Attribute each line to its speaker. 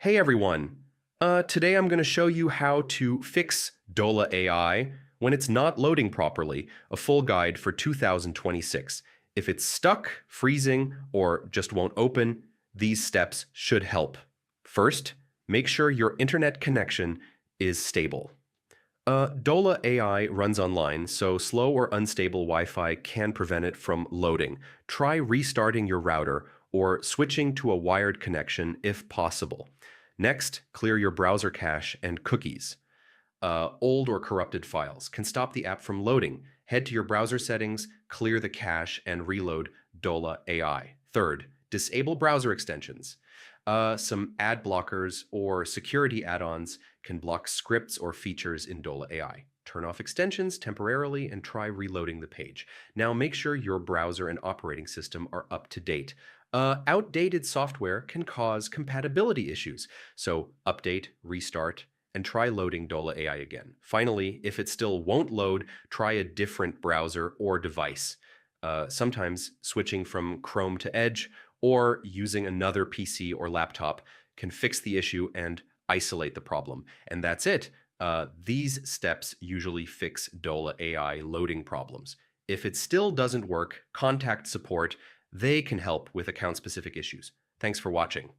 Speaker 1: Hey everyone! Today I'm going to show you how to fix Dola AI when it's not loading properly, a full guide for 2026. If it's stuck, freezing, or just won't open, these steps should help. First, make sure your internet connection is stable. Dola AI runs online, so slow or unstable Wi-Fi can prevent it from loading. Try restarting your router or switching to a wired connection if possible. Next, clear your browser cache and cookies. Old or corrupted files can stop the app from loading. Head to your browser settings, clear the cache, and reload Dola AI. Third, disable browser extensions. Some ad blockers or security add-ons can block scripts or features in Dola AI. Turn off extensions temporarily and try reloading the page. Now make sure your browser and operating system are up to date. Outdated software can cause compatibility issues, so update, restart, and try loading Dola AI again. Finally, if it still won't load, try a different browser or device. Sometimes switching from Chrome to Edge or using another PC or laptop can fix the issue and isolate the problem. And that's it. These steps usually fix Dola AI loading problems. If it still doesn't work, contact support. They can help with account-specific issues. Thanks for watching.